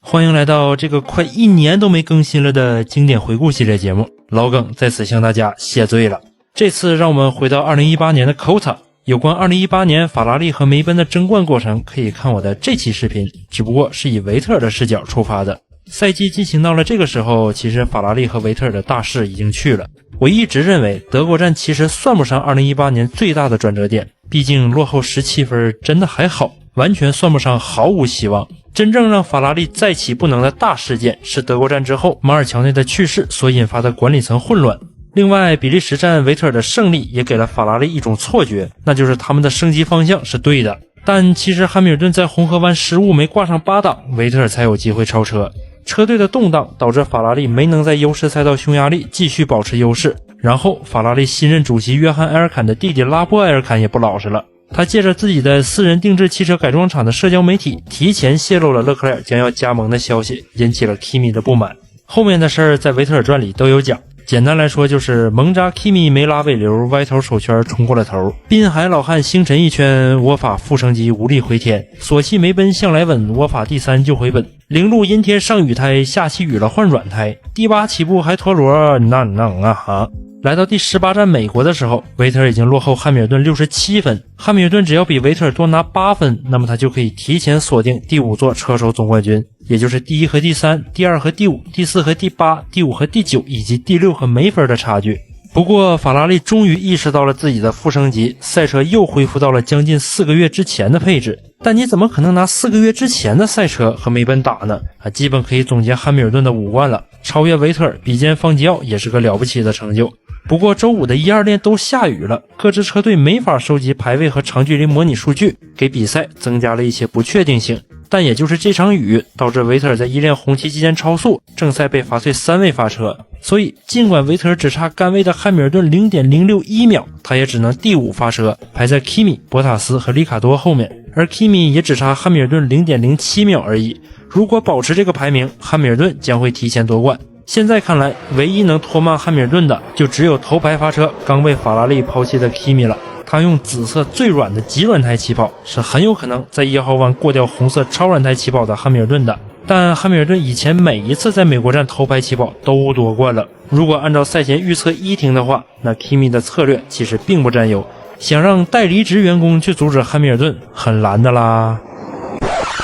欢迎来到这个快1年都没更新了的经典回顾系列节目，老耿在此向大家谢罪了。这次让我们回到2018年的 COTA， 有关2018年法拉利和梅奔的争冠过程可以看我的这期视频，只不过是以维特尔的视角出发的。赛季进行到了这个时候，其实法拉利和维特尔的大势已经去了。我一直认为德国站其实算不上2018年最大的转折点，毕竟落后17分真的还好，完全算不上毫无希望。真正让法拉利再起不能的大事件是德国站之后马尔乔内的去世所引发的管理层混乱。另外，比利时站维特尔的胜利也给了法拉利一种错觉，那就是他们的升级方向是对的。但其实汉密尔顿在红河湾失误没挂上8档，维特尔才有机会超车。车队的动荡导致法拉利没能在优势赛道匈牙利继续保持优势，然后法拉利新任主席约翰埃尔坎的弟弟拉波埃尔坎也不老实了，他借着自己的私人定制汽车改装厂的社交媒体提前泄露了勒克莱尔将要加盟的消息，引起了 Kimi 的不满。后面的事儿在维特尔传里都有讲，简单来说就是蒙扎 Kimi 没拉尾流，歪头手圈冲过了头，滨海老汉星辰一圈，我法副升级无力回天，索气梅奔向来稳，我法第3就回本，零路阴天上雨胎，下起雨了换软胎，第8起步还陀螺，那能啊哈。来到第18站美国的时候，维特尔已经落后汉密尔顿67分，汉密尔顿只要比维特尔多拿8分，那么他就可以提前锁定第5座车手总冠军，也就是第1和第3，第2和第5，第4和第8，第5和第9，以及第6和没分的差距。不过法拉利终于意识到了自己的负升级，赛车又恢复到了将近4个月之前的配置，但你怎么可能拿4个月之前的赛车和梅奔打呢？基本可以总结汉密尔顿的5冠了，超越维特尔比肩方吉奥也是个了不起的成就。不过周5的1、2练都下雨了，各支车队没法收集排位和长距离模拟数据，给比赛增加了一些不确定性。但也就是这场雨导致维特尔在1练红旗期间超速，正赛被罚退3位发车，所以尽管维特尔只差杆位的汉密尔顿 0.061 秒，他也只能第5发车，排在 Kimi、博塔斯和里卡多后面，而 Kimi 也只差汉密尔顿 0.07 秒而已。如果保持这个排名，汉密尔顿将会提前夺冠。现在看来，唯一能拖慢汉密尔顿的就只有头排发车刚被法拉利抛弃的 Kimi 了。他用紫色最软的极软胎起跑，是很有可能在1号弯过掉红色超软胎起跑的汉密尔顿的。但汉密尔顿以前每一次在美国站头排起跑都夺冠了，如果按照赛前预测1停的话，那 Kimi 的策略其实并不占优，想让带离职员工去阻止汉密尔顿很难的啦。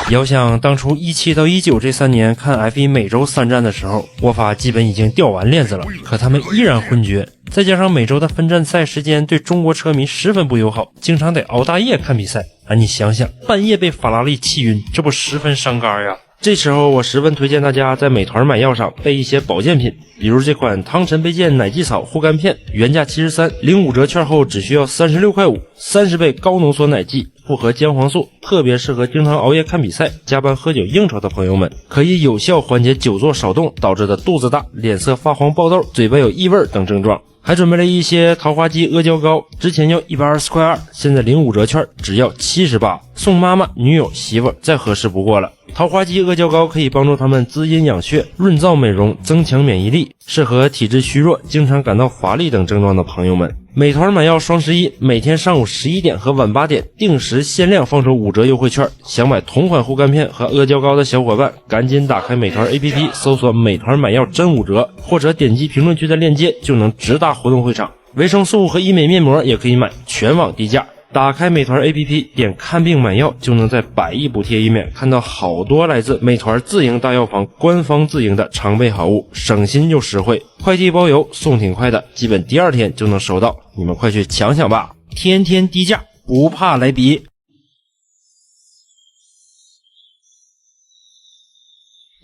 遥想当初17到19这3年看 F1 每周3站的时候，我法基本已经掉完链子了，可他们依然昏厥，再加上每周的分站赛时间对中国车迷十分不友好，经常得熬大夜看比赛你想想，半夜被法拉利气晕，这不十分伤肝呀。这时候我十分推荐大家在美团买药上备一些保健品，比如这款汤臣倍健奶蓟草护肝片，原价73，领5折券后只需要36块5 ，30倍高浓缩奶蓟，复合姜黄素，特别适合经常熬夜看比赛、加班喝酒应酬的朋友们，可以有效缓解久坐少动导致的肚子大、脸色发黄、爆痘、嘴巴有异味等症状。还准备了一些桃花姬阿胶糕，之前要120块2，现在领5折券只要78，送妈妈、女友、媳妇再合适不过了。桃花姬阿胶糕可以帮助他们滋阴养血、润燥美容、增强免疫力，适合体质虚弱、经常感到乏力等症状的朋友们。美团买药双11，每天上午11点和晚8点定时限量放出5折优惠券，想买同款护肝片和阿胶糕的小伙伴，赶紧打开美团 APP 搜索美团买药真5折，或者点击评论区的链接就能直达活动会场。维生素和医美面膜也可以买，全网低价。打开美团 APP 点看病买药，就能在100亿补贴里面看到好多来自美团自营大药房官方自营的常备好物，省心又实惠，快递包邮，送挺快的，基本第2天就能收到，你们快去抢抢吧，天天低价，不怕来比。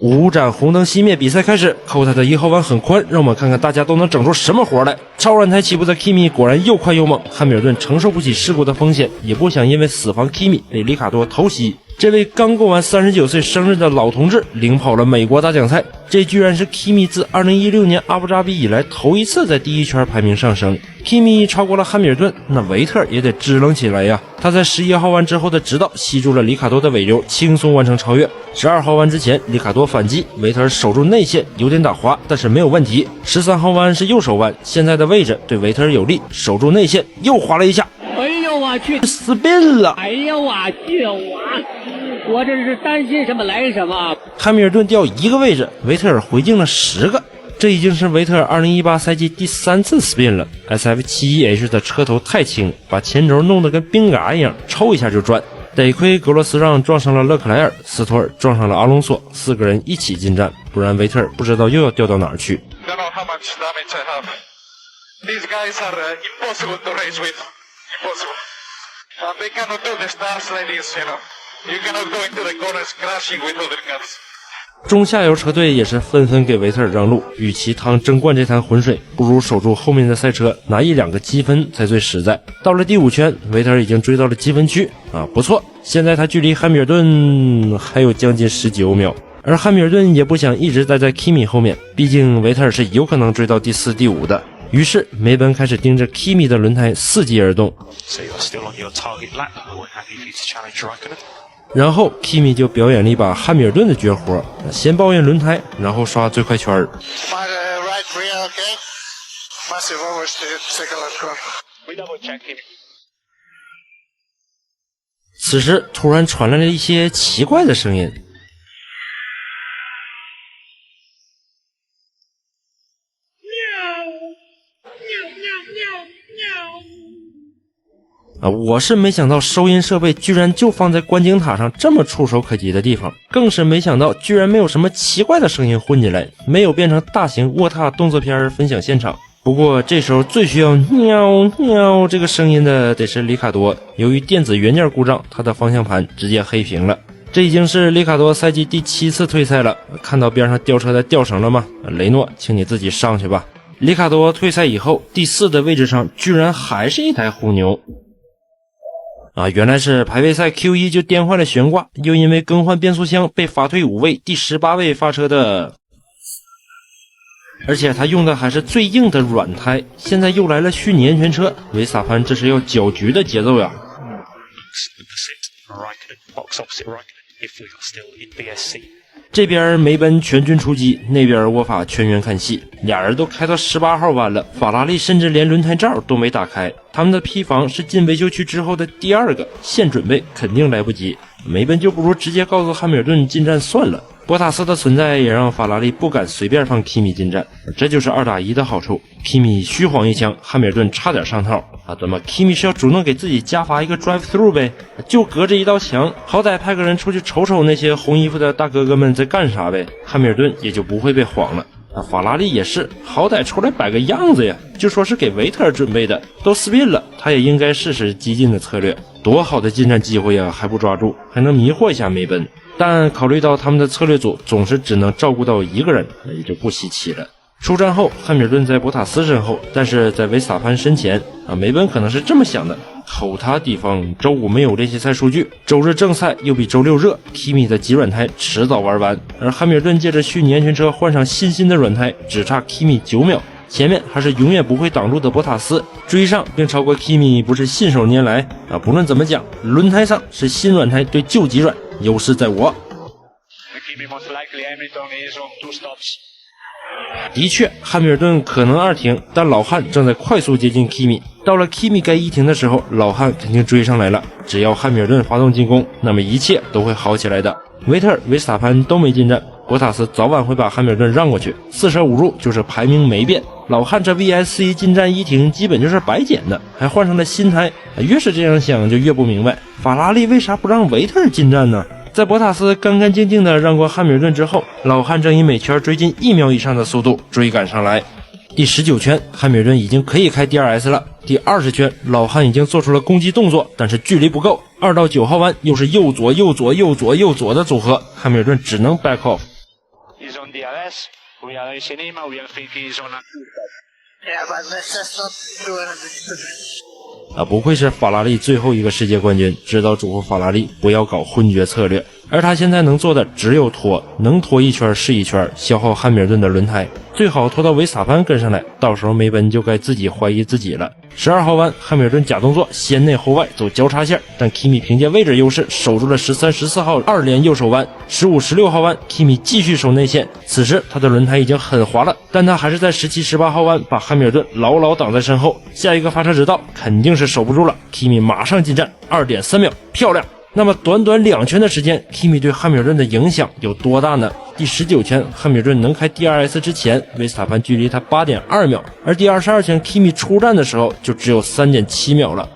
5盏红灯熄灭，比赛开始。COTA 的1号弯很宽，让我们看看大家都能整出什么活来。超软胎起步的 Kimi 果然又快又猛，汉密尔顿承受不起事故的风险，也不想因为死防 Kimi 被里卡多偷袭。这位刚过完39岁生日的老同志领跑了美国大奖赛，这居然是 Kimi 自2016年阿布扎比以来头一次在第1圈排名上升。Kimi 超过了汉密尔顿，那维特尔也得支棱起来呀。他在11号弯之后的直道吸住了里卡多的尾流，轻松完成超越。12号弯之前里卡多反击，维特尔守住内线，有点打滑，但是没有问题。13号弯是右手弯，现在的位置对维特尔有利，守住内线又滑了一下，哎呦我去，死病了！哎呦我去，我这是担心什么来什么。汉密尔顿掉一个位置，维特尔回敬了10个，这已经是维特尔2018赛季第3次 spin 了。SF71H 的车头太轻，把前轴弄得跟冰嘎一样，抽一下就转。得亏格罗斯让撞上了勒克莱尔，斯托尔撞上了阿隆索，4个人一起进站，不然维特尔不知道又要掉到哪儿去。These guys are impossible to race with. Impossible. They cannot do the stars like this, you know. You cannot go into the corners crashing with other cars. 中下游车队也是纷纷给维特尔让路，与其趟争冠这滩浑水，不如守住后面的赛车，拿1-2个积分才最实在。到了第5圈，维特尔已经追到了积分区啊，不错，现在他距离汉密尔顿还有将近19秒。而汉密尔顿也不想一直待在 Kimi 后面，毕竟维特尔是有可能追到第4、第5的。于是梅奔开始盯着 Kimi 的轮胎伺机而动。然后 Kimi 就表演了一把汉密尔顿的绝活，先抱怨轮胎，然后刷最快圈。此时突然传来了一些奇怪的声音。我是没想到收音设备居然就放在观景塔上这么触手可及的地方，更是没想到居然没有什么奇怪的声音混进来，没有变成大型卧踏动作片分享现场。不过这时候最需要喵喵这个声音的得是里卡多，由于电子元件故障，他的方向盘直接黑屏了。这已经是里卡多赛季第7次退赛了，看到边上吊车在吊绳了吗？雷诺，请你自己上去吧。里卡多退赛以后，第4的位置上居然还是一台虎牛。原来是排位赛 Q1 就颠坏了悬挂，又因为更换变速箱被罚退5位，第18位发车的，而且他用的还是最硬的软胎，现在又来了虚拟安全车，维斯塔潘这是要搅局的节奏呀。这边梅奔全军出击，那边沃法全员看戏，俩人都开到18号弯了，法拉利甚至连轮胎罩都没打开，他们的 P 房是进维修区之后的第2个，现准备肯定来不及，梅奔就不如直接告诉汉密尔顿进站算了。博塔斯的存在也让法拉利不敢随便放 Kimi 进站，这就是2打1的好处。Kimi 虚晃一枪，汉密尔顿差点上套怎么 Kimi 是要主动给自己加罚一个 drive through 呗？就隔着一道墙，好歹派个人出去瞅瞅那些红衣服的大哥哥们在干啥呗，汉密尔顿也就不会被晃了。法拉利也是，好歹出来摆个样子呀，就说是给维特尔准备的，都 spin 了，他也应该试试激进的策略，多好的进站机会啊，还不抓住，还能迷惑一下梅奔。但考虑到他们的策略组总是只能照顾到1个人，也就不稀奇了。出站后，汉密尔顿在博塔斯身后，但是在维斯塔潘身前梅奔可能是这么想的，吼他地方周5没有练习赛数据，周日正赛又比周6热， Kimi 的极软胎迟早玩完，而汉密尔顿借着虚拟安全车换上新的软胎，只差 Kimi 9秒，前面还是永远不会挡路的博塔斯，追上并超过 Kimi 不是信手拈来不论怎么讲，轮胎上是新软胎对旧极软，优势在我。的确，汉密尔顿可能2停，但老汉正在快速接近 Kimi， 到了 Kimi 该1停的时候，老汉肯定追上来了，只要汉密尔顿发动进攻，那么一切都会好起来的。维特尔、维斯塔潘都没进站，博塔斯早晚会把汉密尔顿让过去，4舍5入就是排名没变。老汉这 VSC 进站1停基本就是白捡的，还换上了新胎，越是这样想就越不明白，法拉利为啥不让维特尔进站呢？在博塔斯干干净净的让过汉密尔顿之后，老汉正以每圈追进1秒以上的速度追赶上来。第19圈，汉密尔顿已经可以开 DRS 了。第20圈，老汉已经做出了攻击动作，但是距离不够。2到9号弯又是右左右左右左右左的组合，汉密尔顿只能 back off。不愧是法拉利最后一个世界冠军，知道嘱咐法拉利不要搞昏厥策略，而他现在能做的只有拖，能拖1圈是1圈，消耗汉密尔顿的轮胎，最好拖到维斯塔潘跟上来，到时候梅奔就该自己怀疑自己了。12号弯，汉密尔顿假动作先内后外走交叉线，但 Kimi 凭借位置优势守住了13、14号2连右手弯。15、16号弯 Kimi 继续守内线，此时他的轮胎已经很滑了，但他还是在17、18号弯把汉密尔顿牢牢挡在身后，下一个发车直道肯定是守不住了， Kimi 马上进站 2.3 秒，漂亮。那么短短2圈的时间 Kimi 对汉密尔顿的影响有多大呢？第19圈汉密尔顿能开 DRS 之前，维斯塔潘距离他 8.2 秒，而第22圈 Kimi 出站的时候就只有 3.7 秒了。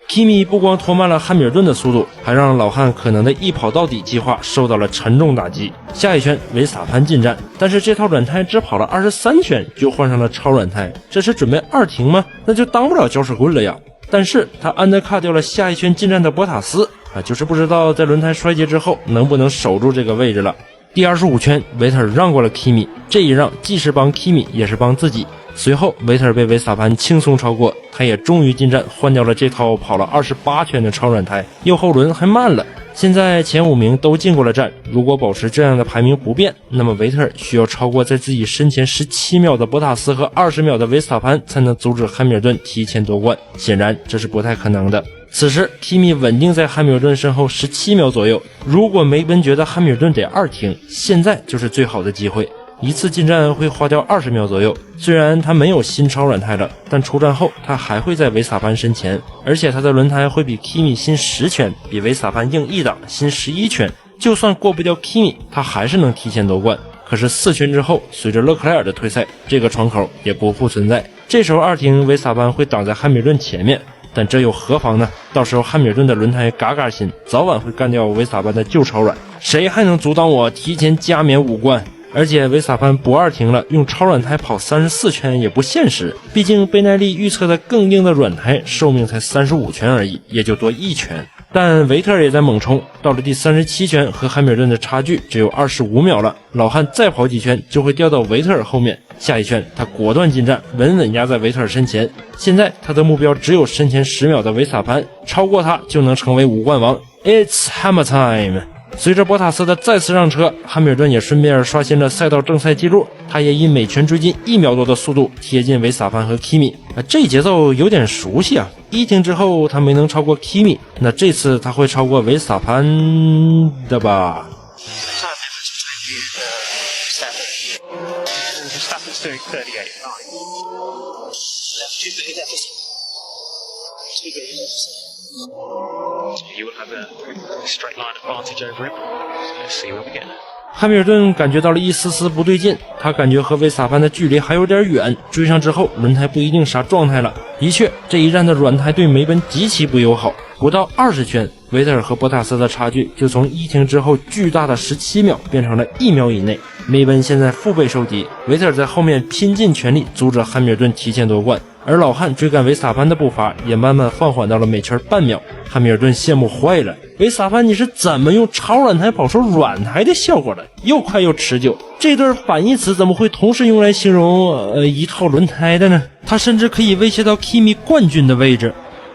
Kimi 不光拖慢了汉密尔顿的速度，还让老汉可能的一跑到底计划受到了沉重打击。下一圈维斯塔潘进站，但是这套软胎只跑了23圈就换上了超软胎，这是准备2停吗？那就当不了搅屎棍了呀。但是他undercut掉了下一圈进站的博塔斯就是不知道在轮胎衰竭之后能不能守住这个位置了。第25圈维特尔让过了 Kimi， 这一让既是帮 Kimi 也是帮自己。随后维特尔被维斯塔潘轻松超过，他也终于进站换掉了这套跑了28圈的超软胎，右后轮还慢了。现在前5名都进过了站，如果保持这样的排名不变，那么维特尔需要超过在自己身前17秒的博塔斯和20秒的维斯塔潘才能阻止汉密尔顿提前夺冠，显然这是不太可能的。此时 Kimi 稳定在汉密尔顿身后17秒左右，如果梅奔觉得汉密尔顿得2停，现在就是最好的机会。一次进站会花掉20秒左右，虽然他没有新超软胎了，但出站后他还会在维斯塔潘身前，而且他的轮胎会比 Kimi 新10圈，比维斯塔潘硬1档，新11圈。就算过不掉 Kimi， 他还是能提前夺冠。可是4圈之后，随着勒克莱尔的退赛，这个窗口也不复存在。这时候2停维斯塔潘会挡在汉密尔顿前面，但这又何妨呢？到时候汉密尔顿的轮胎嘎嘎新，早晚会干掉维斯塔潘的旧超软，谁还能阻挡我提前加冕5冠？而且维斯塔潘不2停了，用超软胎跑34圈也不现实，毕竟贝耐利预测的更硬的软胎寿命才35圈而已，也就多1圈。但维特尔也在猛冲，到了第37圈和汉密尔顿的差距只有25秒了，老汉再跑几圈就会掉到维特尔后面。下一圈他果断进站，稳稳压在维特尔身前。现在他的目标只有身前10秒的维斯塔潘，超过他就能成为5冠王。 It's hammer time。随着博塔斯的再次让车，汉密尔顿也顺便刷新了赛道正赛记录，他也以每圈追进1秒多的速度贴近维斯塔潘和 Kimi。这节奏有点熟悉啊！1停之后他没能超过 Kimi， 那这次他会超过维斯塔潘的吧？You will have a straight line advantage over him. Let's see where we get. 汉密尔顿感觉到了一丝丝不对劲，他感觉和维斯塔潘的距离还有点远，追上之后轮胎不一定啥状态了。的确，这一站的软胎对梅奔极其不友好，不到20圈，维特尔和博塔斯的差距就从1停之后巨大的17秒变成了1秒以内。梅奔现在腹背受敌，维特尔在后面拼尽全力阻止汉密尔顿提前夺冠，而老汉追赶维斯塔潘的步伐也慢慢放缓到了每圈半秒。汉密尔顿羡慕坏了，维斯塔潘你是怎么用超软胎跑出软胎的效果的？又快又持久，这对反义词怎么会同时用来形容一套轮胎的呢？他甚至可以威胁到 Kimi 冠军的位置。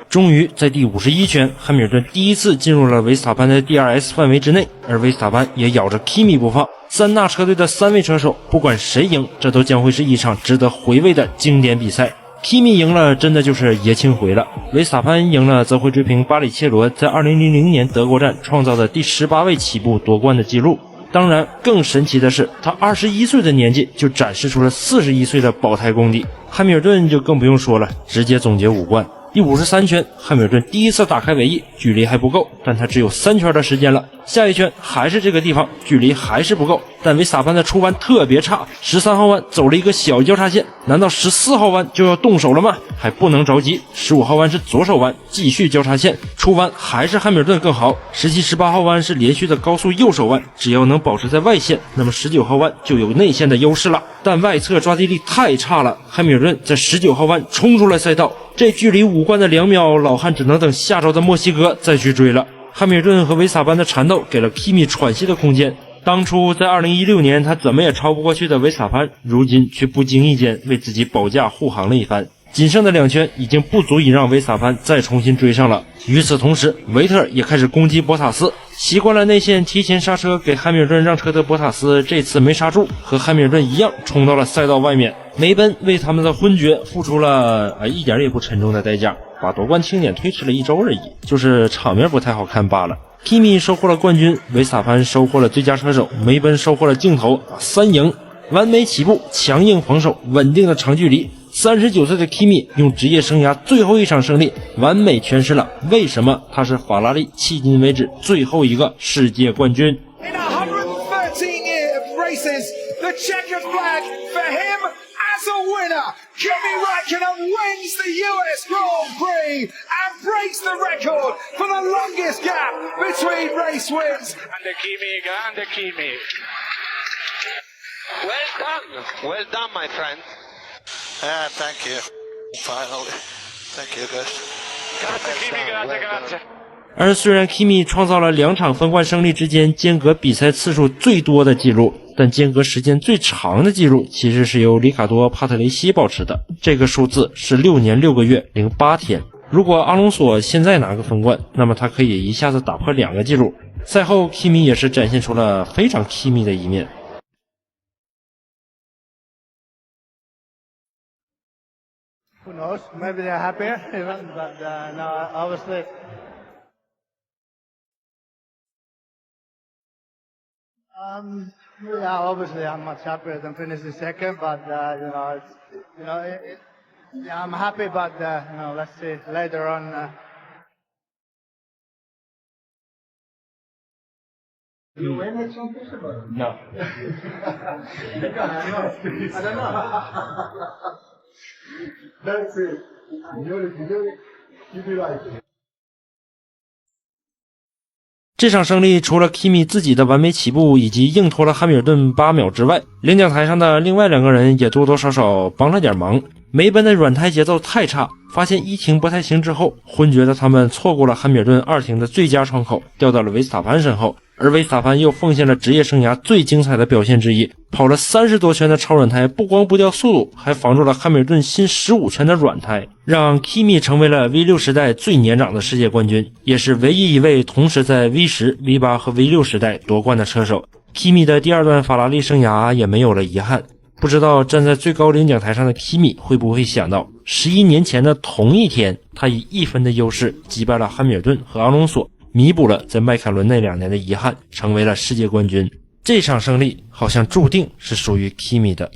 终于在第51圈，汉密尔顿第一次进入了维斯塔潘的 DRS 范围之内，而维斯塔潘也咬着 Kimi 不放。三大车队的3位车手，不管谁赢，这都将会是一场值得回味的经典比赛。Kimi 赢了，真的就是爷青回了；维斯塔潘赢了，则会追平巴里切罗在2000年德国站创造的第18位起步夺冠的记录。当然，更神奇的是，他21岁的年纪就展示出了41岁的保胎功底。汉密尔顿就更不用说了，直接总结5冠。第53圈，汉密尔顿第一次打开尾翼，距离还不够，但他只有3圈的时间了。下一圈还是这个地方，距离还是不够，但维斯塔潘的出弯特别差，13号弯走了一个小交叉线，难道14号弯就要动手了吗？还不能着急，15号弯是左手弯，继续交叉线，出弯还是汉密尔顿更好。17、18号弯是连续的高速右手弯，只要能保持在外线，那么19号弯就有内线的优势了，但外侧抓地力太差了，汉密尔顿在19号弯冲出了赛道，这距离5冠的2秒，老汉只能等下周的墨西哥再去追了。汉密尔顿和维斯塔潘的缠斗给了 Kimi 喘息的空间。当初在2016年他怎么也超不过去的维斯塔潘，如今却不经意间为自己保驾护航了一番。仅剩的2圈已经不足以让维斯塔潘再重新追上了。与此同时，维特尔也开始攻击博塔斯。习惯了内线提前刹车给汉密尔顿让车的博塔斯这次没刹住，和汉密尔顿一样冲到了赛道外面。梅奔为他们的昏厥付出了一点也不沉重的代价，把夺冠庆典推迟了1周而已，就是场面不太好看罢了。Kimi 收获了冠军，维斯塔潘收获了最佳车手，梅奔收获了镜头，3赢。完美起步，强硬防守，稳定的长距离39岁的 Kimi 用职业生涯最后一场胜利，完美诠释了为什么他是法拉利迄今为止最后一个世界冠军。In 113 years of races, the checkered flag for him as a winner. Kimi Räikkönen wins the US Grand Prix and breaks the record for the longest gap between race wins. Grande Kimi. Well done, my friend. Yeah, thank you. Finally. Thank you, guys. Grazie Kimi, grazie. 而虽然 Kimi 创造了2场分冠胜利之间间隔比赛次数最多的记录，但间隔时间最长的记录其实是由里卡多·帕特雷西保持的，这个数字是6年6个月08天。如果阿隆索现在拿个分冠，那么他可以一下子打破2个记录。赛后 Kimi 也是展现出了非常 Kimi 的一面。Who knows? Maybe they're happier even, but no, obviously. Yeah, obviously I'm much happier than finishing second, but yeah, I'm happy, but let's see later on. You win the championship? No. I don't know. That's it. You be like it. 这场胜利除了 Kimi 自己的完美起步以及硬拖了汉密尔顿8秒之外，领奖台上的另外2个人也多多少少帮了点忙。梅奔的软胎节奏太差，发现1停不太行之后，昏厥的他们错过了汉密尔顿2停的最佳窗口，掉到了维斯塔潘身后。而维斯塔潘又奉献了职业生涯最精彩的表现之一，跑了30多圈的超软胎，不光不掉速度，还防住了汉密尔顿新15圈的软胎，让 Kimi 成为了 V6 时代最年长的世界冠军，也是唯一一位同时在 V10、V8 和 V6 时代夺冠的车手。Kimi 的第2段法拉利生涯也没有了遗憾。不知道站在最高领奖台上的 Kimi 会不会想到11年前的同一天，他以1分的优势击败了汉密尔顿和阿隆索，弥补了在迈凯伦那2年的遗憾，成为了世界冠军。这场胜利好像注定是属于 Kimi 的。